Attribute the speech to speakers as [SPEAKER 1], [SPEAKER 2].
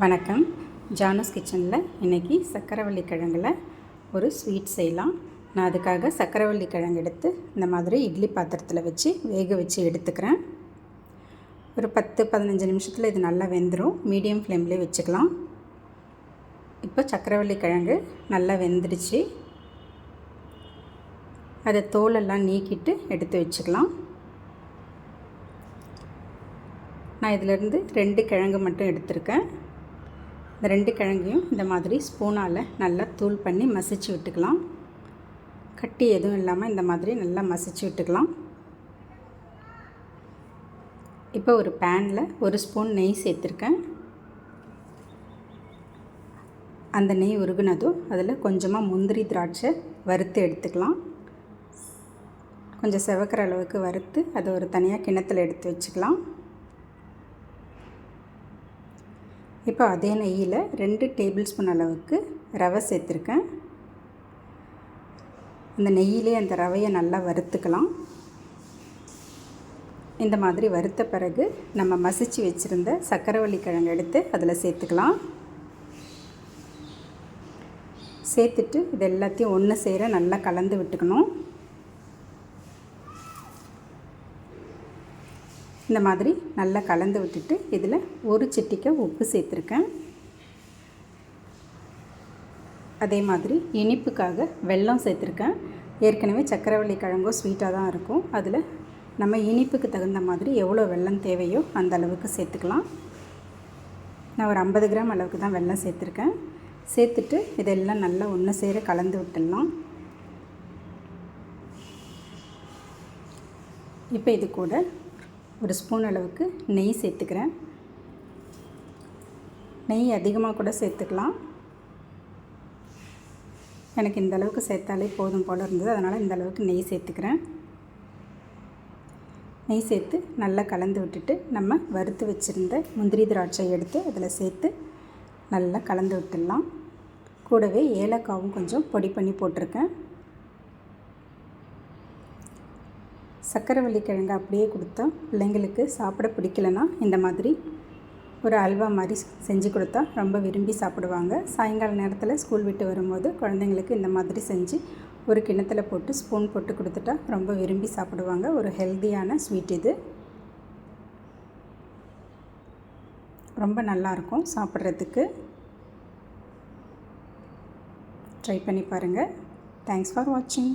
[SPEAKER 1] வணக்கம். ஜானூஸ் கிச்சனில் இன்றைக்கி சக்கரவள்ளி கிழங்குல ஒரு ஸ்வீட் செய்யலாம். நான் அதுக்காக சக்கரவள்ளி கிழங்கு எடுத்து இந்த மாதிரி இட்லி பாத்திரத்தில் வச்சு வேக வச்சு எடுத்துக்கிறேன். ஒரு 10-15 நிமிஷத்தில் இது நல்லா வெந்துடும். மீடியம் ஃப்ளேம்லேயே வச்சுக்கலாம். இப்போ சக்கரவள்ளி கிழங்கு நல்லா வெந்துடுச்சு. அதை தோலெல்லாம் நீக்கிட்டு எடுத்து வச்சுக்கலாம். நான் இதிலேருந்து 2 கிழங்கு மட்டும் எடுத்திருக்கேன். இந்த 2 கிழங்கையும் இந்த மாதிரி ஸ்பூனால் நல்லா தூள் பண்ணி மசிச்சு விட்டுக்கலாம். கட்டி எதுவும் இல்லாமல் இந்த மாதிரி நல்லா மசிச்சு விட்டுக்கலாம். இப்போ ஒரு பேனில் 1 ஸ்பூன் நெய் சேர்த்துருக்கேன். அந்த நெய் உருகுனதும் அதில் கொஞ்சமாக முந்திரி திராட்சை வறுத்து எடுத்துக்கலாம். கொஞ்சம் செவக்கிற அளவுக்கு வறுத்து அதை ஒரு தனியாக கிண்ணத்தில் எடுத்து வச்சுக்கலாம். இப்போ அதே நெய்யில் 2 டேபிள் ஸ்பூன் அளவுக்கு ரவை சேர்த்துருக்கேன். அந்த நெய்யிலே அந்த ரவையை நல்லா வறுத்துக்கலாம். இந்த மாதிரி வறுத்த பிறகு நம்ம மசிச்சு வச்சுருந்த சக்கரவள்ளி கிழங்கு எடுத்து அதில் சேர்த்துக்கலாம். சேர்த்துட்டு இது எல்லாத்தையும் ஒன்று சேர நல்லா கலந்து விட்டுக்கணும். இந்த மாதிரி நல்லா கலந்து விட்டுட்டு இதில் ஒரு சிட்டிகை உப்பு சேர்த்துருக்கேன். அதே மாதிரி இனிப்புக்காக வெல்லம் சேர்த்துருக்கேன். ஏற்கனவே சக்கரவள்ளி கிழங்கும் ஸ்வீட்டாக தான் இருக்கும். அதில் நம்ம இனிப்புக்கு தகுந்த மாதிரி எவ்வளோ வெல்லம் தேவையோ அந்த அளவுக்கு சேர்த்துக்கலாம். நான் ஒரு 50 கிராம் அளவுக்கு தான் வெல்லம் சேர்த்துருக்கேன். சேர்த்துட்டு இதெல்லாம் நல்லா ஒன்று சேர கலந்து விட்டுடலாம். இப்போ இது கூட 1 ஸ்பூன் அளவுக்கு நெய் சேர்த்துக்கிறேன். நெய் அதிகமாக கூட சேர்த்துக்கலாம். எனக்கு இந்த அளவுக்கு சேர்த்தாலே போதும் போல் இருந்தது, அதனால் இந்த அளவுக்கு நெய் சேர்த்துக்கிறேன். நெய் சேர்த்து நல்லா கலந்து விட்டுட்டு நம்ம வறுத்து வச்சுருந்த முந்திரி திராட்சை எடுத்து அதில் சேர்த்து நல்லா கலந்து விட்டுடலாம். கூடவே ஏலக்காவும் கொஞ்சம் பொடி பண்ணி போட்டிருக்கேன். சக்கரவள்ளி கிழங்கு அப்படியே கொடுத்தா பிள்ளைங்களுக்கு சாப்பிட பிடிக்கலன்னா இந்த மாதிரி ஒரு அல்வா மாதிரி செஞ்சு கொடுத்தா ரொம்ப விரும்பி சாப்பிடுவாங்க. சாயங்கால நேரத்தில் ஸ்கூல் விட்டு வரும்போது குழந்தைங்களுக்கு இந்த மாதிரி செஞ்சு ஒரு கிண்ணத்தில் போட்டு ஸ்பூன் போட்டு கொடுத்துட்டா ரொம்ப விரும்பி சாப்பிடுவாங்க. ஒரு ஹெல்த்தியான ஸ்வீட் இது. ரொம்ப நல்லாயிருக்கும் சாப்பிட்றதுக்கு. ட்ரை பண்ணி பாருங்கள். தேங்க்ஸ் ஃபார் வாட்சிங்.